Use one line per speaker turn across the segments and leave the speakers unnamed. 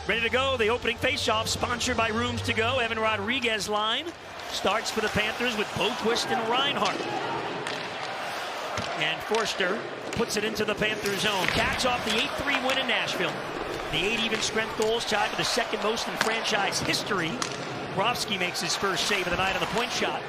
Ready to go. The opening faceoff, sponsored by Rooms to Go. Evan Rodriguez line starts for the Panthers with Boquist and Reinhart. And Foerster puts it into the Panthers zone. Cats off the 8-3 win in Nashville. The 8 even strength goals tied for the second most in franchise history. Bobrovsky makes his first save of the night on the point shot.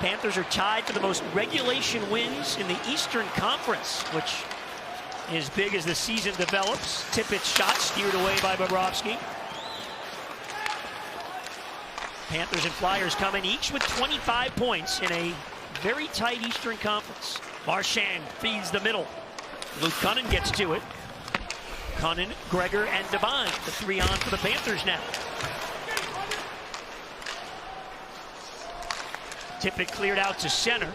Panthers are tied for the most regulation wins in the Eastern Conference, which is big as the season develops. Tippett's shot steered away by Bobrovsky. Panthers and Flyers come in each with 25 points in a very tight Eastern Conference. Marchand feeds the middle. Luke Cunnin gets to it. Cunnin, Gregor, and Devine, the 3 on for the Panthers now. Tippett cleared out to center.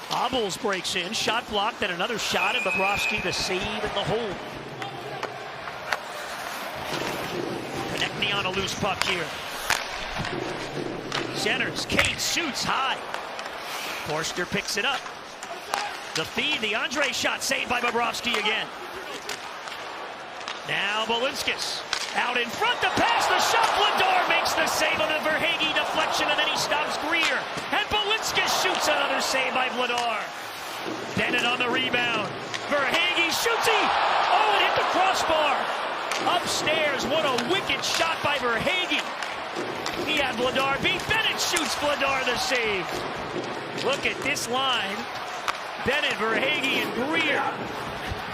Obels breaks in, shot blocked, then another shot, and Bobrovsky the save in the hole. Konechny on a loose puck here. Centers, Kate shoots high. Foerster picks it up. The feed, the Andrae shot saved by Bobrovsky again. Now Balinskis out in front, the pass, the shot, Vladar makes the save on the Verhaeghe deflection, and then he stops Greer. And Balinskis shoots another save by Vladar. Bennett on the rebound. Verhaeghe shoots, oh, it hit the crossbar. Upstairs, what a wicked shot by Verhaeghe. He had Vladar beat. Bennett shoots Vladar the save. Look at this line. Bennett, Verhaeghe, and Greer.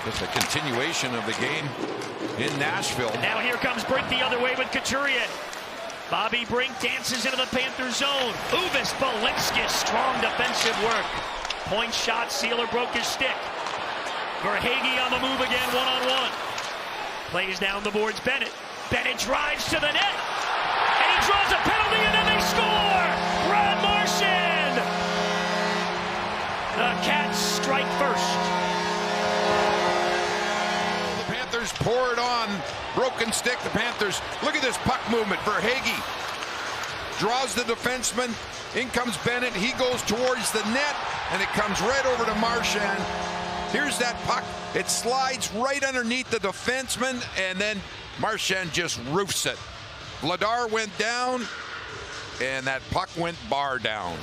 Just a continuation of the game in Nashville.
And now here comes Brink the other way with Couturier. Bobby Brink dances into the Panthers zone. Uvis, Balinskis, strong defensive work. Point shot, Sealer broke his stick. Verhaeghe on the move again, one-on-one. Plays down the boards, Bennett. Bennett drives to the net. And he draws a penalty, and then they score! Brad Marchand! The Cats strike first.
The Panthers pour it on. Broken stick, the Panthers. Look at this puck movement. Verhaeghe draws the defenseman. In comes Bennett. He goes towards the net, and it comes right over to Marchand. Here's that puck. It slides right underneath the defenseman, and then Marchand just roofs it. Vladar went down, and that puck went bar down.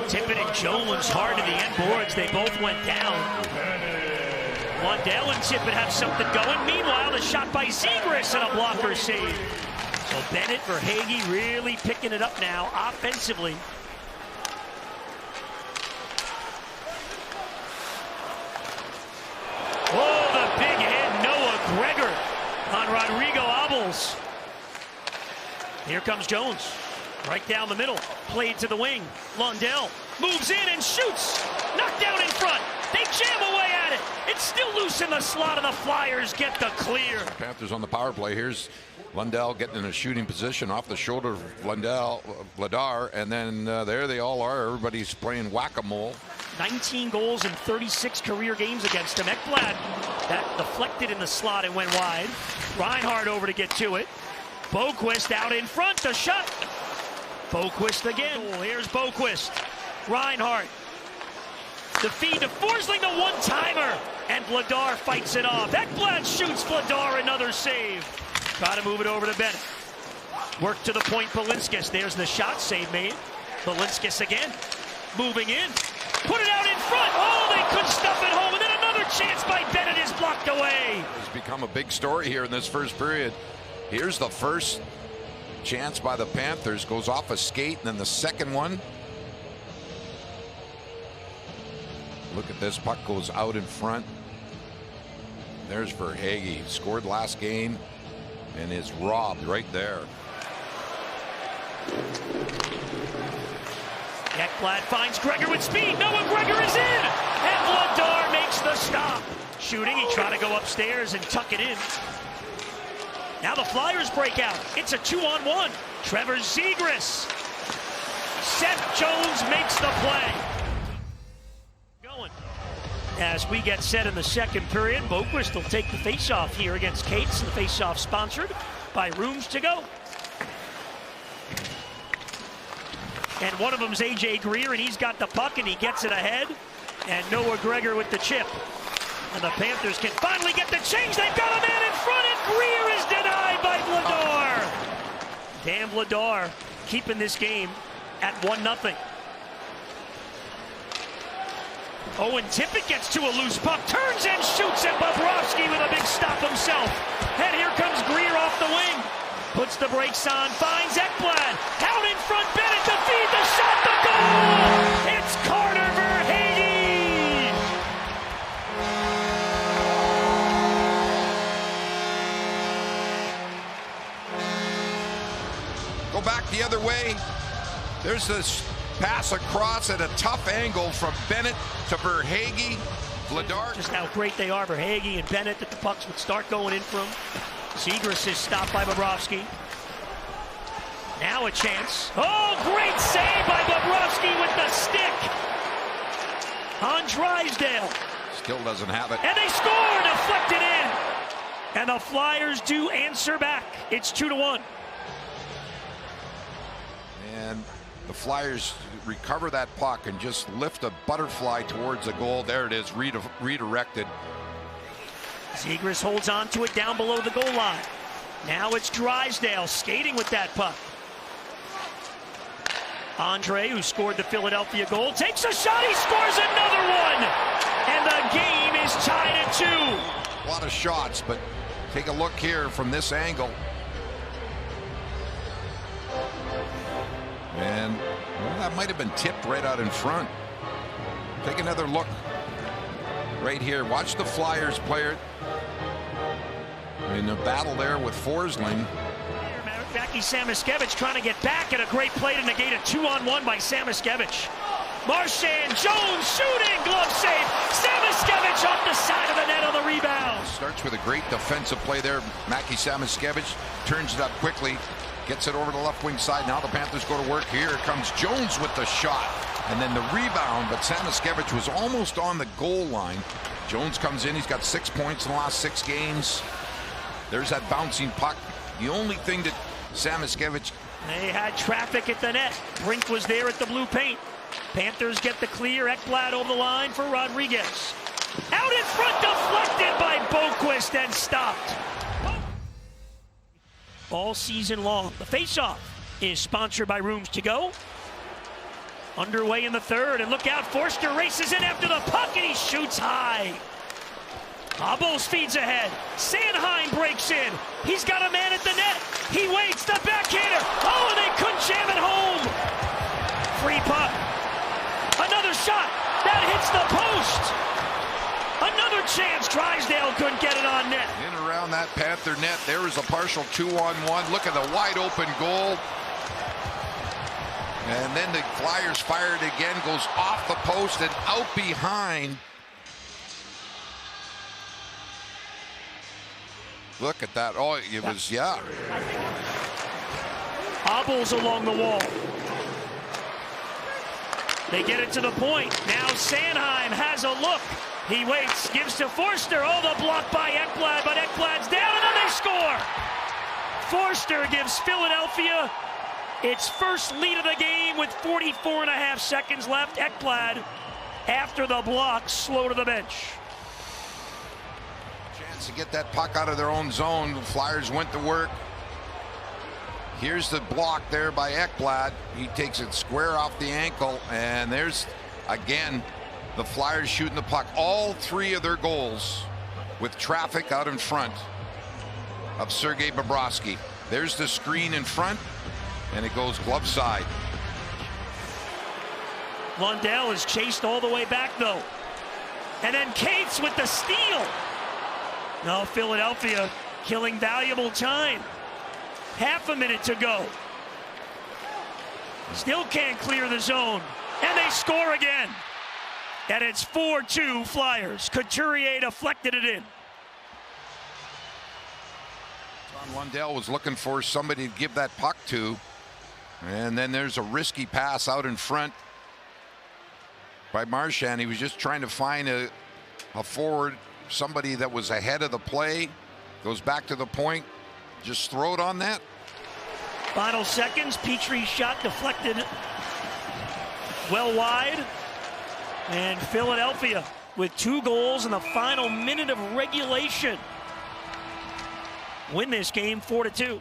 Tippett and Jones hard to the end boards. They both went down. Lundell and Tippett have something going. Meanwhile, the shot by Zegras and a blocker save. So Bennett, Verhaeghe really picking it up now offensively. Oh, the big hit, Noah Gregor on Rodrigo Obels. Here comes Jones, right down the middle, played to the wing. Lundell moves in and shoots, knocked down in front. They jam away at it. It's still loose in the slot, and the Flyers get the clear.
Panthers on the power play. Here's Lundell getting in a shooting position off the shoulder of Vladar, and then there they all are. Everybody's playing whack-a-mole.
19 goals in 36 career games against him. Ekblad, that deflected in the slot and went wide. Reinhart over to get to it. Boquist out in front, the shot. Boquist again. Here's Boquist. Reinhart. The feed to Forsling, the one-timer. And Vladar fights it off. Ekblad shoots Vladar, another save. Try to move it over to Bennett. Work to the point, Balinskis. There's the shot, save made. Balinskis again. Moving in. Put it out in front. Oh, they couldn't stuff it home. And then another chance by Bennett is blocked away.
It's become a big story here in this first period. Here's the first chance by the Panthers. Goes off a skate, and then the second one. Look at this. Puck goes out in front. There's Verhaeghe. Scored last game and is robbed right there.
Ekblad finds Gregor with speed. Noah Gregor is in. And Vladar makes the stop. Shooting. He tried to go upstairs and tuck it in. Now the Flyers break out. It's a 2-on-1. Trevor Zegras. Seth Jones makes the play. Going. As we get set in the second period, Boquist will take the faceoff here against Cates. The faceoff sponsored by Rooms to Go. And one of them's A.J. Greer, and he's got the puck, and he gets it ahead. And Noah Gregor with the chip. And the Panthers can finally get the change. They've got a man in front, and Greer is denied by Vladar. Dan Vladar keeping this game at 1-0. Owen Tippett gets to a loose puck, turns and shoots at Bobrovsky with a big stop himself. And here comes Greer off the wing. Puts the brakes on, finds Ekblad. Out in front, Bennett to feed the shot, the goal! It's Carter Verhaeghe!
Go back the other way. There's this pass across at a tough angle from Bennett to Verhaeghe. Vladar.
Just how great they are, Verhaeghe and Bennett, that the pucks would start going in from. Zegras is stopped by Bobrovsky. Now a chance. Oh, great save by Bobrovsky with the stick. On Drysdale.
Still doesn't have it.
And they score, deflected in. And the Flyers do answer back. It's 2-1.
And the Flyers recover that puck and just lift a butterfly towards the goal. There it is, redirected.
Zegras holds on to it down below the goal line. Now it's Drysdale skating with that puck. Andrae, who scored the Philadelphia goal, takes a shot, he scores another one! And the game is tied at 2.
A lot of shots, but take a look here from this angle. And well, that might have been tipped right out in front. Take another look right here. Watch the Flyers player in a battle there with Forsling.
Mackie Samoskevich trying to get back, and a great play to negate a 2-on-1 by Samoskevich. Marchand, Jones shooting, glove save. Samoskevich off the side of the net on the rebound.
Starts with a great defensive play there. Mackie Samoskevich turns it up quickly, gets it over the left wing side. Now the Panthers go to work. Here comes Jones with the shot, and then the rebound, but Samoskevich was almost on the goal line. Jones comes in, he's got 6 points in the last 6 games. There's that bouncing puck. The only thing that Samoskevich...
They had traffic at the net. Brink was there at the blue paint. Panthers get the clear. Ekblad over the line for Rodriguez. Out in front, deflected by Boquist and stopped. All season long. The faceoff is sponsored by Rooms to Go. Underway in the third, and look out, Foerster races in after the puck, and he shoots high. Abels feeds ahead. Sanheim breaks in. He's got a man at the net. He waits, the backhander. Oh, and they couldn't jam it home. Free puck. Another shot. That hits the post. Another chance. Drysdale couldn't get it on net.
In around that Panther net, there is a partial 2-on-1. Look at the wide open goal. And then the Flyers fire it again, goes off the post and out behind. Look at that. Oh, it was, yeah.
Abels along the wall. They get it to the point. Now Sanheim has a look. He waits, gives to Foerster. Oh, the block by Ekblad, but Ekblad's down, and then they score. Foerster gives Philadelphia its first lead of the game with 44.5 seconds left. Ekblad, after the block, slow to the bench.
Chance to get that puck out of their own zone. The Flyers went to work. Here's the block there by Ekblad. He takes it square off the ankle, and there's, again, the Flyers shooting the puck. All 3 of their goals with traffic out in front of Sergei Bobrovsky. There's the screen in front, and it goes glove side.
Lundell is chased all the way back, though. And then Cates with the steal. Now Philadelphia killing valuable time. Half a minute to go. Still can't clear the zone. And they score again. And it's 4-2 Flyers. Couturier deflected it in.
John Lundell was looking for somebody to give that puck to. And then there's a risky pass out in front by Marchand. He was just trying to find a forward, somebody that was ahead of the play. Goes back to the point. Just throw it on that.
Final seconds. Petrie's shot deflected well wide. And Philadelphia with 2 goals in the final minute of regulation win this game 4-2.